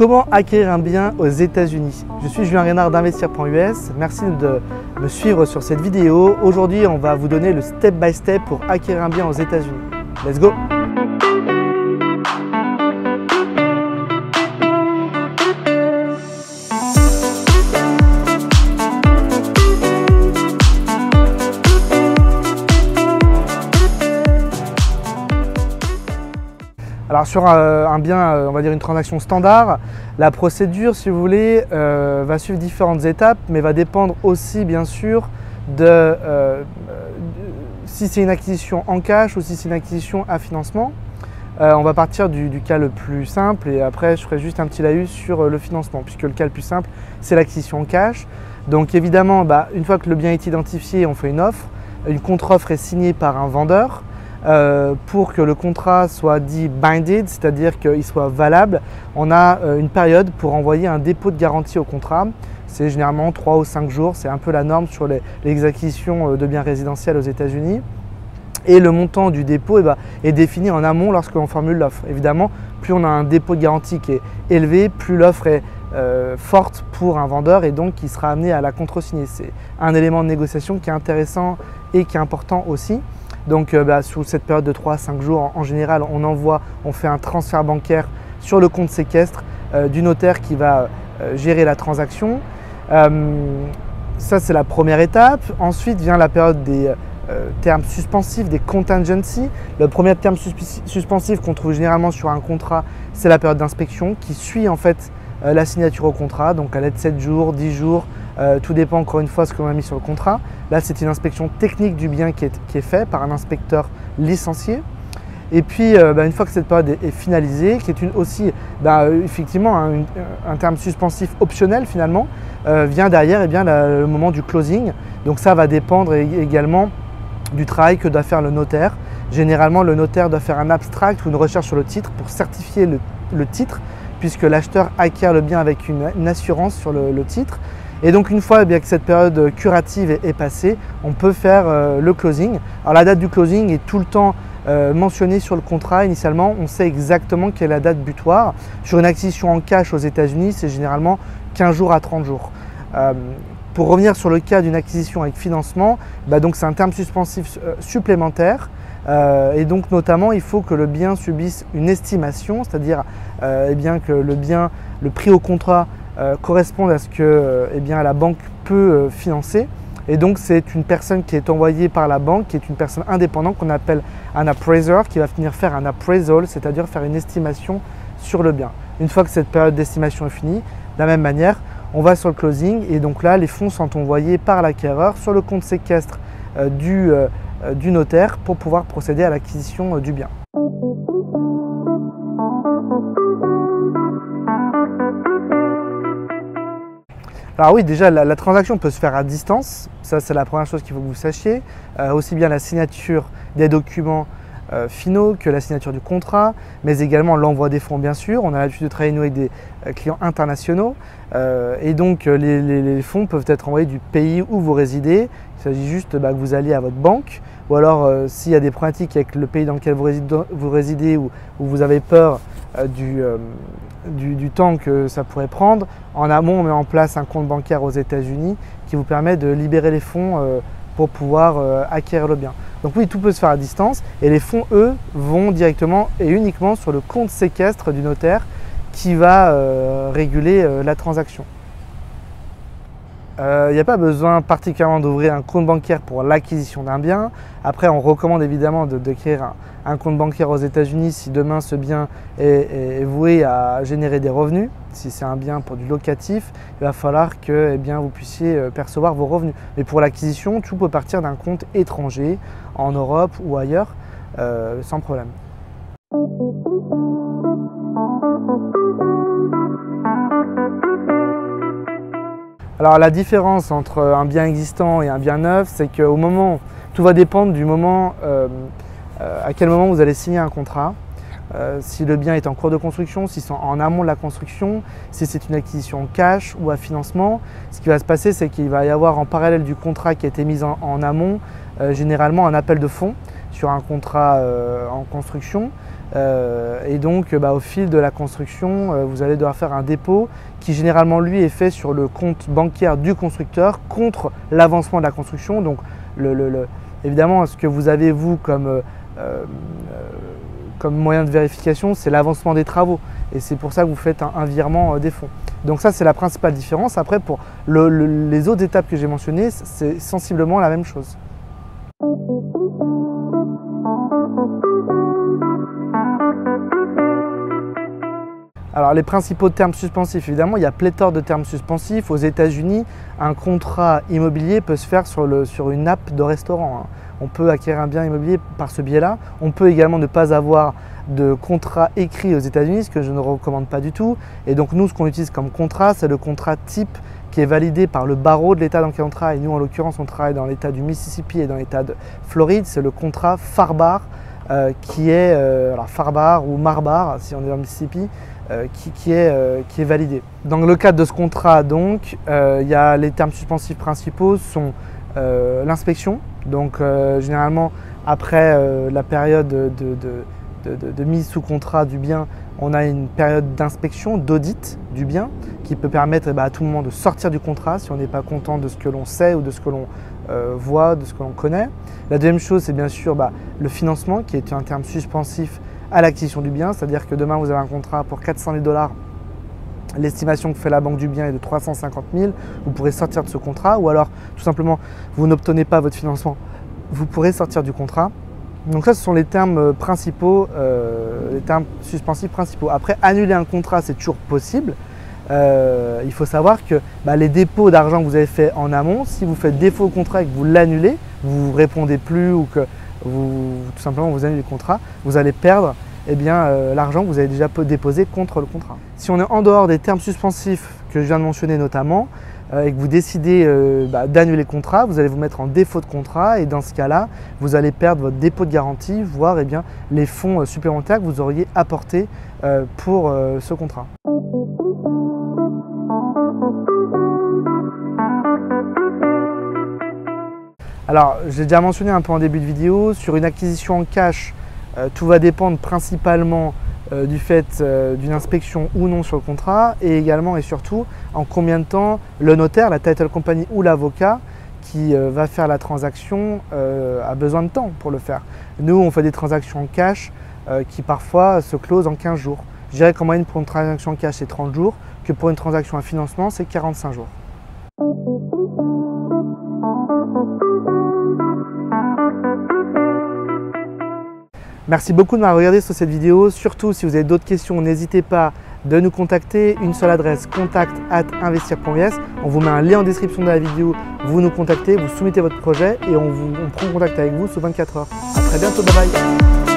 Comment acquérir un bien aux États-Unis? Je suis Julien Reynard d'Investir.us. Merci de me suivre sur cette vidéo. Aujourd'hui, on va vous donner le step by step pour acquérir un bien aux États-Unis. Let's go! Alors sur un bien, on va dire une transaction standard, la procédure, si vous voulez, va suivre différentes étapes, mais va dépendre aussi bien sûr de si c'est une acquisition en cash ou si c'est une acquisition à financement. On va partir du cas le plus simple et après je ferai juste un petit laïus sur le financement, puisque le cas le plus simple c'est l'acquisition en cash. Donc évidemment, une fois que le bien est identifié, on fait une offre. Une contre-offre est signée par un vendeur. Pour que le contrat soit dit binded, c'est-à-dire qu'il soit valable, on a une période pour envoyer un dépôt de garantie au contrat. C'est généralement 3 ou 5 jours, c'est un peu la norme sur les acquisitions de biens résidentiels aux États-Unis. Et le montant du dépôt est défini en amont lorsqu'on formule l'offre. Évidemment, plus on a un dépôt de garantie qui est élevé, plus l'offre est forte pour un vendeur et donc il sera amené à la contresigner. C'est un élément de négociation qui est intéressant et qui est important aussi. Donc sous cette période de 3 à 5 jours, en général, on fait un transfert bancaire sur le compte séquestre du notaire qui va gérer la transaction. Ça, c'est la première étape. Ensuite vient la période des termes suspensifs, des contingencies. Le premier terme suspensif qu'on trouve généralement sur un contrat, c'est la période d'inspection qui suit en fait la signature au contrat. Donc elle est de 7 jours, 10 jours, tout dépend encore une fois de ce qu'on a mis sur le contrat. Là, c'est une inspection technique du bien qui est faite par un inspecteur licencié. Et puis, une fois que cette période est finalisée, qui est aussi effectivement un terme suspensif optionnel finalement, vient derrière le moment du closing. Donc ça va dépendre également du travail que doit faire le notaire. Généralement, le notaire doit faire un abstract ou une recherche sur le titre pour certifier le titre, puisque l'acheteur acquiert le bien avec une assurance sur le titre. Et donc une fois que cette période curative est passée, on peut faire le closing. Alors la date du closing est tout le temps mentionnée sur le contrat. Initialement, on sait exactement quelle est la date butoir. Sur une acquisition en cash aux États-Unis, c'est généralement 15 jours à 30 jours. Pour revenir sur le cas d'une acquisition avec financement, donc c'est un terme suspensif supplémentaire. Et donc notamment, il faut que le bien subisse une estimation, c'est-à-dire que le prix au contrat corresponde à ce que la banque peut financer. Et donc c'est une personne qui est envoyée par la banque, qui est une personne indépendante qu'on appelle un appraiser, qui va venir faire un appraisal, c'est-à-dire faire une estimation sur le bien. Une fois que cette période d'estimation est finie, de la même manière, on va sur le closing et donc là les fonds sont envoyés par l'acquéreur sur le compte séquestre du notaire pour pouvoir procéder à l'acquisition du bien. Alors oui, déjà la transaction peut se faire à distance, ça c'est la première chose qu'il faut que vous sachiez, aussi bien la signature des documents finaux que la signature du contrat, mais également l'envoi des fonds bien sûr. On a l'habitude de travailler nous avec des clients internationaux et donc les fonds peuvent être envoyés du pays où vous résidez. Il s'agit juste que vous alliez à votre banque ou alors s'il y a des problématiques avec le pays dans lequel vous résidez ou vous avez peur du temps que ça pourrait prendre, en amont on met en place un compte bancaire aux États-Unis qui vous permet de libérer les fonds pour pouvoir acquérir le bien. Donc oui, tout peut se faire à distance et les fonds, eux, vont directement et uniquement sur le compte séquestre du notaire qui va réguler la transaction. Il n'y a pas besoin particulièrement d'ouvrir un compte bancaire pour l'acquisition d'un bien. Après, on recommande évidemment de créer un compte bancaire aux États-Unis si demain ce bien est voué à générer des revenus. Si c'est un bien pour du locatif, il va falloir que vous puissiez percevoir vos revenus. Mais pour l'acquisition, tout peut partir d'un compte étranger, en Europe ou ailleurs, sans problème. Alors la différence entre un bien existant et un bien neuf, c'est qu'au moment, tout va dépendre du moment, à quel moment vous allez signer un contrat. Si le bien est en cours de construction, si c'est en amont de la construction, si c'est une acquisition cash ou à financement, ce qui va se passer, c'est qu'il va y avoir en parallèle du contrat qui a été mis en amont, généralement un appel de fonds. sur un contrat en construction. Et donc au fil de la construction, vous allez devoir faire un dépôt qui généralement lui est fait sur le compte bancaire du constructeur contre l'avancement de la construction. Donc évidemment ce que vous avez vous comme moyen de vérification, c'est l'avancement des travaux. Et c'est pour ça que vous faites un virement des fonds. Donc ça c'est la principale différence. Après pour les autres étapes que j'ai mentionnées, c'est sensiblement la même chose. Alors les principaux termes suspensifs, évidemment, il y a pléthore de termes suspensifs. Aux États-Unis, un contrat immobilier peut se faire sur une app de restaurant. On peut acquérir un bien immobilier par ce biais-là. On peut également ne pas avoir de contrat écrit aux États-Unis, ce que je ne recommande pas du tout. Et donc nous, ce qu'on utilise comme contrat, c'est le contrat type qui est validé par le barreau de l'État dans lequel on travaille. Nous, en l'occurrence, on travaille dans l'État du Mississippi et dans l'État de Floride. C'est le contrat FARBAR qui est, alors FARBAR ou MARBAR, si on est dans le Mississippi, qui est validé. Dans le cadre de ce contrat, donc, il y a les termes suspensifs principaux sont l'inspection. Donc généralement après la période de mise sous contrat du bien, on a une période d'inspection, d'audit du bien qui peut permettre à tout moment de sortir du contrat si on n'est pas content de ce que l'on sait ou de ce que l'on voit, de ce que l'on connaît. La deuxième chose, c'est bien sûr le financement qui est un terme suspensif à l'acquisition du bien, c'est-à-dire que demain vous avez un contrat pour 400 000 $, l'estimation que fait la banque du bien est de 350 000, vous pourrez sortir de ce contrat, ou alors tout simplement vous n'obtenez pas votre financement, vous pourrez sortir du contrat. Donc ça, ce sont les termes principaux, les termes suspensifs principaux. Après, annuler un contrat, c'est toujours possible. Il faut savoir que les dépôts d'argent que vous avez fait en amont, si vous faites défaut au contrat et que vous l'annulez, vous ne répondez plus ou que tout simplement vous annulez le contrat, vous allez perdre l'argent que vous avez déjà déposé contre le contrat. Si on est en dehors des termes suspensifs que je viens de mentionner notamment, et que vous décidez d'annuler le contrat, vous allez vous mettre en défaut de contrat et dans ce cas-là, vous allez perdre votre dépôt de garantie, voire les fonds supplémentaires que vous auriez apportés pour ce contrat. Alors, j'ai déjà mentionné un peu en début de vidéo, sur une acquisition en cash, tout va dépendre principalement du fait d'une inspection ou non sur le contrat et également et surtout en combien de temps le notaire, la title company ou l'avocat qui va faire la transaction a besoin de temps pour le faire. Nous, on fait des transactions en cash qui parfois se closent en 15 jours. Je dirais qu'en moyenne pour une transaction en cash c'est 30 jours, que pour une transaction à financement c'est 45 jours. Merci beaucoup de m'avoir regardé sur cette vidéo. Surtout, si vous avez d'autres questions, n'hésitez pas de nous contacter. Une seule adresse, contact@investir.es. On vous met un lien en description de la vidéo. Vous nous contactez, vous soumettez votre projet et on prend contact avec vous sous 24 heures. À très bientôt, bye bye.